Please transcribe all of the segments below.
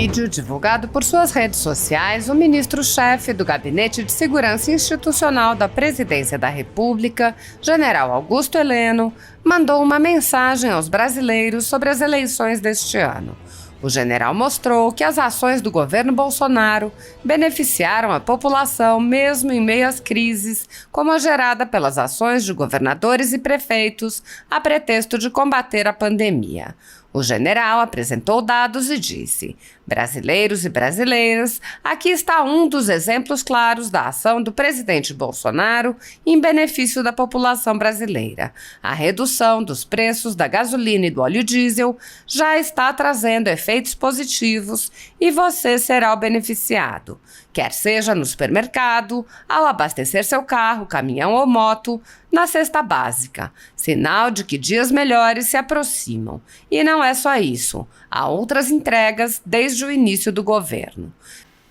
vídeo divulgado por suas redes sociais, o ministro-chefe do Gabinete de Segurança Institucional da Presidência da República, General Augusto Heleno, mandou uma mensagem aos brasileiros sobre as eleições deste ano. O general mostrou que as ações do governo Bolsonaro beneficiaram a população mesmo em meio às crises, como a gerada pelas ações de governadores e prefeitos a pretexto de combater a pandemia. O general apresentou dados e disse: brasileiros e brasileiras, aqui está um dos exemplos claros da ação do presidente Bolsonaro em benefício da população brasileira. A redução dos preços da gasolina e do óleo diesel já está trazendo efeitos positivos e você será o beneficiado. Quer seja no supermercado, ao abastecer seu carro, caminhão ou moto, na cesta básica. Sinal de que dias melhores se aproximam. E não é só isso. Há outras entregas desde o início do governo.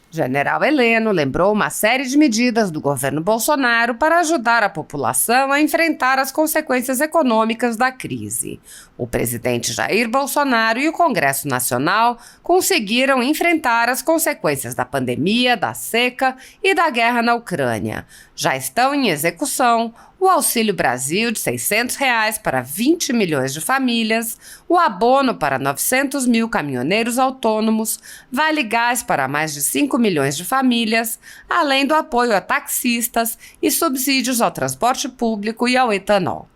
General Heleno lembrou uma série de medidas do governo Bolsonaro para ajudar a população a enfrentar as consequências econômicas da crise. O presidente Jair Bolsonaro e o Congresso Nacional conseguiram enfrentar as consequências da pandemia, da seca e da guerra na Ucrânia. Já estão em execução o Auxílio Brasil de R$ 600 para 20 milhões de famílias, o abono para 900 mil caminhoneiros autônomos, Vale Gás para mais de 5 milhões de famílias, além do apoio a taxistas e subsídios ao transporte público e ao etanol.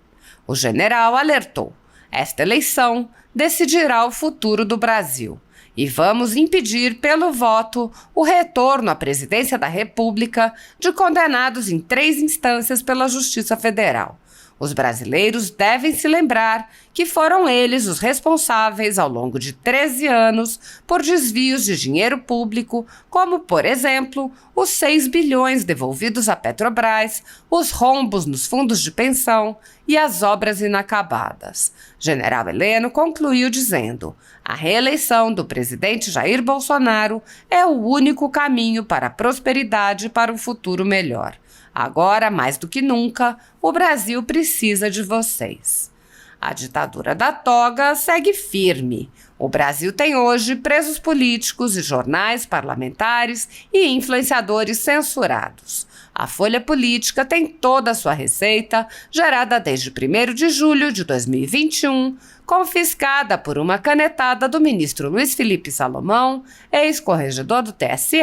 O general alertou: esta eleição decidirá o futuro do Brasil. E vamos impedir pelo voto o retorno à presidência da República de condenados em 3 instâncias pela Justiça Federal. Os brasileiros devem se lembrar que foram eles os responsáveis ao longo de 13 anos por desvios de dinheiro público, como, por exemplo, os 6 bilhões devolvidos à Petrobras, os rombos nos fundos de pensão e as obras inacabadas. General Heleno concluiu dizendo: a reeleição do presidente Jair Bolsonaro é o único caminho para a prosperidade e para um futuro melhor. Agora, mais do que nunca, o Brasil precisa de vocês. A ditadura da toga segue firme. O Brasil tem hoje presos políticos e jornais, parlamentares e influenciadores censurados. A Folha Política tem toda a sua receita, gerada desde 1º de julho de 2021, confiscada por uma canetada do ministro Luiz Felipe Salomão, ex-corregedor do TSE,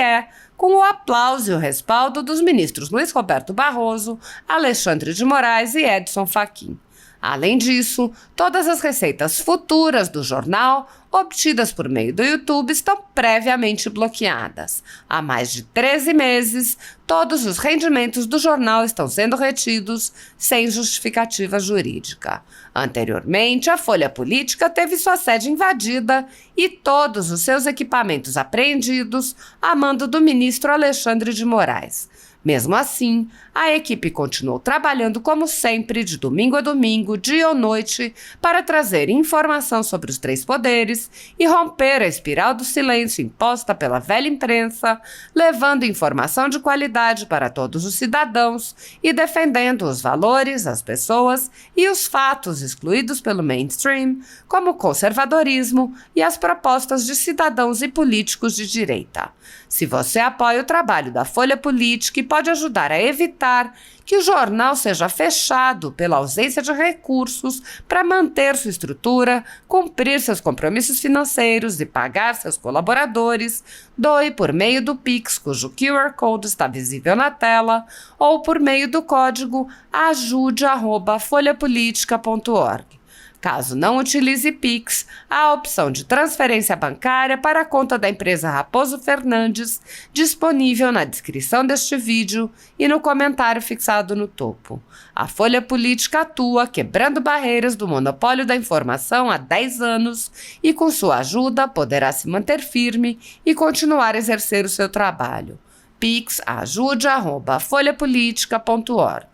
com o aplauso e o respaldo dos ministros Luiz Roberto Barroso, Alexandre de Moraes e Edson Fachin. Além disso, todas as receitas futuras do jornal, obtidas por meio do YouTube, estão previamente bloqueadas. Há mais de 13 meses, todos os rendimentos do jornal estão sendo retidos sem justificativa jurídica. Anteriormente, a Folha Política teve sua sede invadida e todos os seus equipamentos apreendidos a mando do ministro Alexandre de Moraes. Mesmo assim, a equipe continuou trabalhando como sempre, de domingo a domingo, dia ou noite, para trazer informação sobre os 3 poderes e romper a espiral do silêncio imposta pela velha imprensa, levando informação de qualidade para todos os cidadãos e defendendo os valores, as pessoas e os fatos excluídos pelo mainstream, como o conservadorismo e as propostas de cidadãos e políticos de direita. Se você apoia o trabalho da Folha Política e pode ajudar a evitar que o jornal seja fechado pela ausência de recursos para manter sua estrutura, cumprir seus compromissos financeiros e pagar seus colaboradores, doe por meio do Pix, cujo QR Code está visível na tela, ou por meio do código ajude@folhapolitica.org. Caso não utilize Pix, há a opção de transferência bancária para a conta da empresa Raposo Fernandes, disponível na descrição deste vídeo e no comentário fixado no topo. A Folha Política atua quebrando barreiras do monopólio da informação há 10 anos e, com sua ajuda, poderá se manter firme e continuar a exercer o seu trabalho. Pix ajude@folhapolitica.org.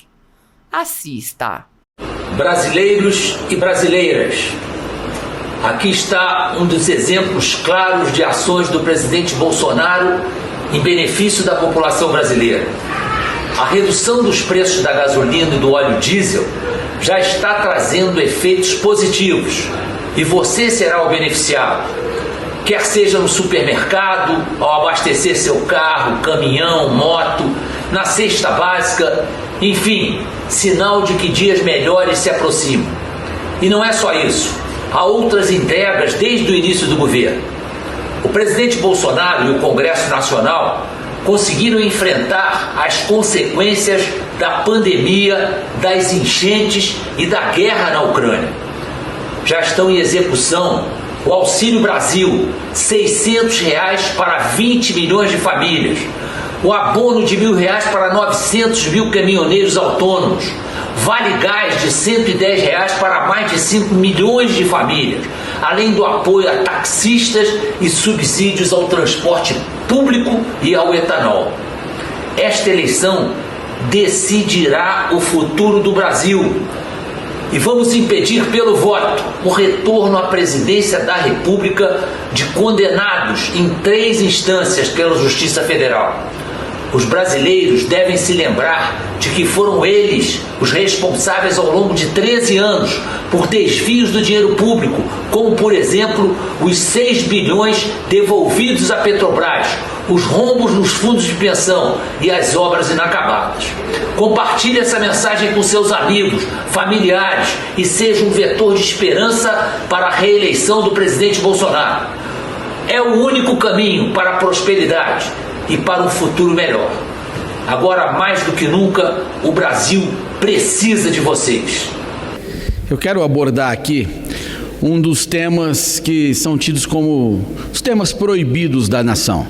Assista! Brasileiros e brasileiras, aqui está um dos exemplos claros de ações do presidente Bolsonaro em benefício da população brasileira. A redução dos preços da gasolina e do óleo diesel já está trazendo efeitos positivos e você será o beneficiado. quer seja no supermercado, ao abastecer seu carro, caminhão, moto, na cesta básica, enfim, sinal de que dias melhores se aproximam. E não é só isso, há outras entregas desde o início do governo. O presidente Bolsonaro e o Congresso Nacional conseguiram enfrentar as consequências da pandemia, das enchentes e da guerra na Ucrânia. Já estão em execução o Auxílio Brasil, R$ 600 para 20 milhões de famílias, o abono de R$ 1.000 para 900 mil caminhoneiros autônomos, Vale Gás de R$ 110 para mais de 5 milhões de famílias, além do apoio a taxistas e subsídios ao transporte público e ao etanol. Esta eleição decidirá o futuro do Brasil. E vamos impedir pelo voto o retorno à presidência da República de condenados em 3 instâncias pela Justiça Federal. Os brasileiros devem se lembrar de que foram eles os responsáveis ao longo de 13 anos por desvios do dinheiro público, como, por exemplo, os 6 bilhões devolvidos à Petrobras, os rombos nos fundos de pensão e as obras inacabadas. Compartilhe essa mensagem com seus amigos, familiares e seja um vetor de esperança para a reeleição do presidente Bolsonaro. É o único caminho para a prosperidade e para um futuro melhor. Agora, mais do que nunca, o Brasil precisa de vocês. Eu quero abordar aqui um dos temas que são tidos como os temas proibidos da nação,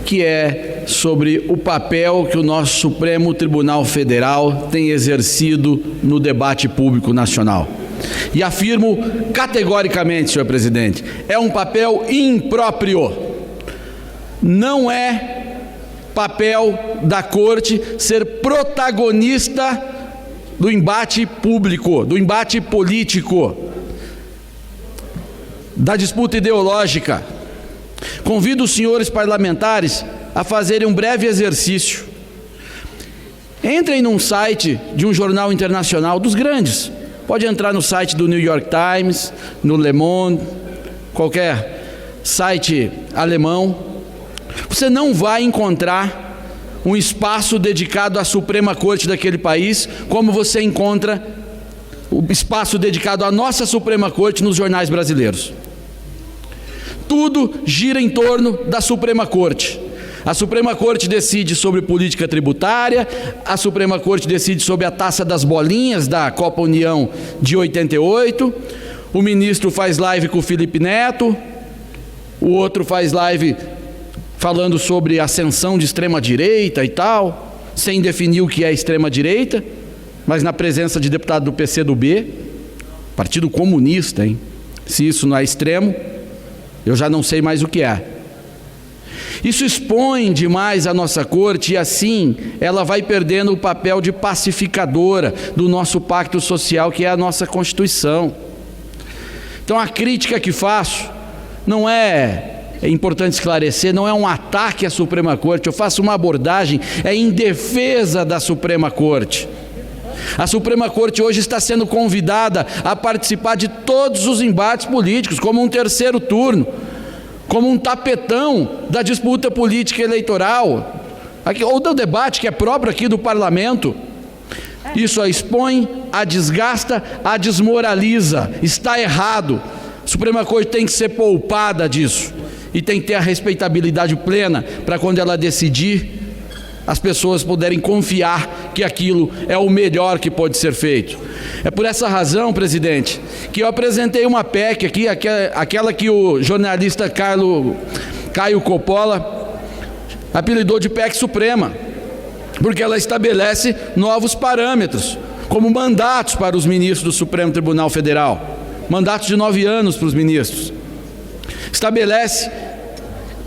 que é sobre o papel que o nosso Supremo Tribunal Federal tem exercido no debate público nacional. E afirmo categoricamente, senhor presidente, é um papel impróprio. Não é papel da Corte ser protagonista do embate público, do embate político, da disputa ideológica. Convido os senhores parlamentares a fazerem um breve exercício. Entrem num site de um jornal internacional dos grandes. Pode entrar no site do New York Times, no Le Monde, qualquer site alemão. Você não vai encontrar um espaço dedicado à Suprema Corte daquele país, como você encontra o espaço dedicado à nossa Suprema Corte nos jornais brasileiros. Tudo gira em torno da Suprema Corte. A Suprema Corte decide sobre política tributária, a Suprema Corte decide sobre a taxa das bolinhas da Copa União de 88, o ministro faz live com o Felipe Neto, o outro faz live falando sobre ascensão de extrema-direita e tal, sem definir o que é extrema-direita, mas na presença de deputado do PCdoB, Partido Comunista, hein? Se isso não é extremo, eu já não sei mais o que é. Isso expõe demais a nossa Corte e assim ela vai perdendo o papel de pacificadora do nosso pacto social, que é a nossa Constituição. Então a crítica que faço não é importante esclarecer, não é um ataque à Suprema Corte, eu faço uma abordagem em defesa da Suprema Corte. A Suprema Corte hoje está sendo convidada a participar de todos os embates políticos, como um terceiro turno, como um tapetão da disputa política eleitoral, ou do debate que é próprio aqui do parlamento. Isso a expõe, a desgasta, a desmoraliza. Está errado. A Suprema Corte tem que ser poupada disso e tem que ter a respeitabilidade plena para quando ela decidir, as pessoas puderem confiar que aquilo é o melhor que pode ser feito. É por essa razão, presidente, que eu apresentei uma PEC aqui, aquela que o jornalista Caio Coppola apelidou de PEC Suprema, porque ela estabelece novos parâmetros, como mandatos para os ministros do Supremo Tribunal Federal, mandatos de 9 anos para os ministros. Estabelece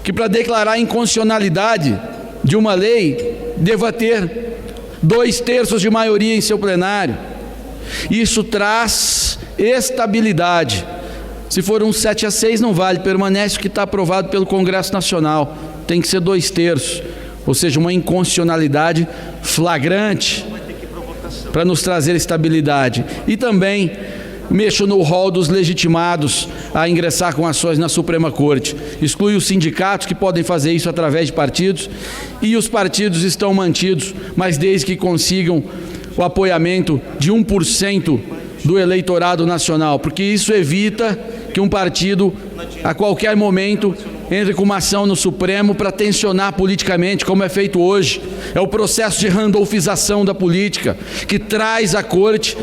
que para declarar a inconstitucionalidade de uma lei deva ter 2/3 de maioria em seu plenário. Isso traz estabilidade. Se for um 7-6 não vale, permanece o que está aprovado pelo Congresso Nacional. Tem que ser 2/3, ou seja, uma inconstitucionalidade flagrante para nos trazer estabilidade. E também mexa no rol dos legitimados a ingressar com ações na Suprema Corte. Exclui os sindicatos, que podem fazer isso através de partidos, e os partidos estão mantidos, mas desde que consigam o apoiamento de 1% do eleitorado nacional, porque isso evita que um partido, a qualquer momento, entre com uma ação no Supremo para tensionar politicamente, como é feito hoje. É o processo de randolfização da política, que traz a Corte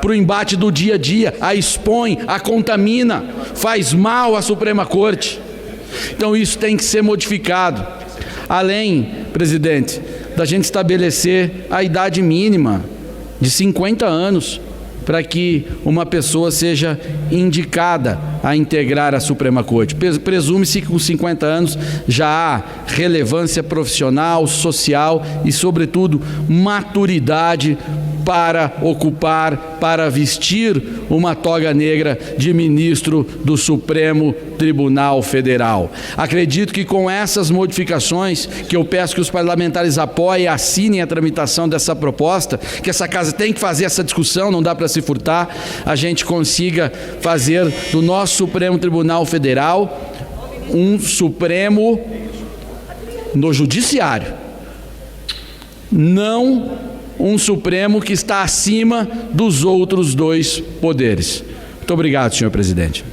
para o embate do dia a dia, a expõe, a contamina, faz mal à Suprema Corte. Então isso tem que ser modificado. Além, presidente, da gente estabelecer a idade mínima de 50 anos para que uma pessoa seja indicada a integrar a Suprema Corte. Presume-se que com 50 anos já há relevância profissional, social e, sobretudo, maturidade para ocupar, para vestir uma toga negra de ministro do Supremo Tribunal Federal. Acredito que com essas modificações, que eu peço que os parlamentares apoiem e assinem a tramitação dessa proposta, que essa casa tem que fazer essa discussão, não dá para se furtar, a gente consiga fazer do nosso Supremo Tribunal Federal um Supremo no Judiciário, não um Supremo que está acima dos outros dois poderes. Muito obrigado, senhor presidente.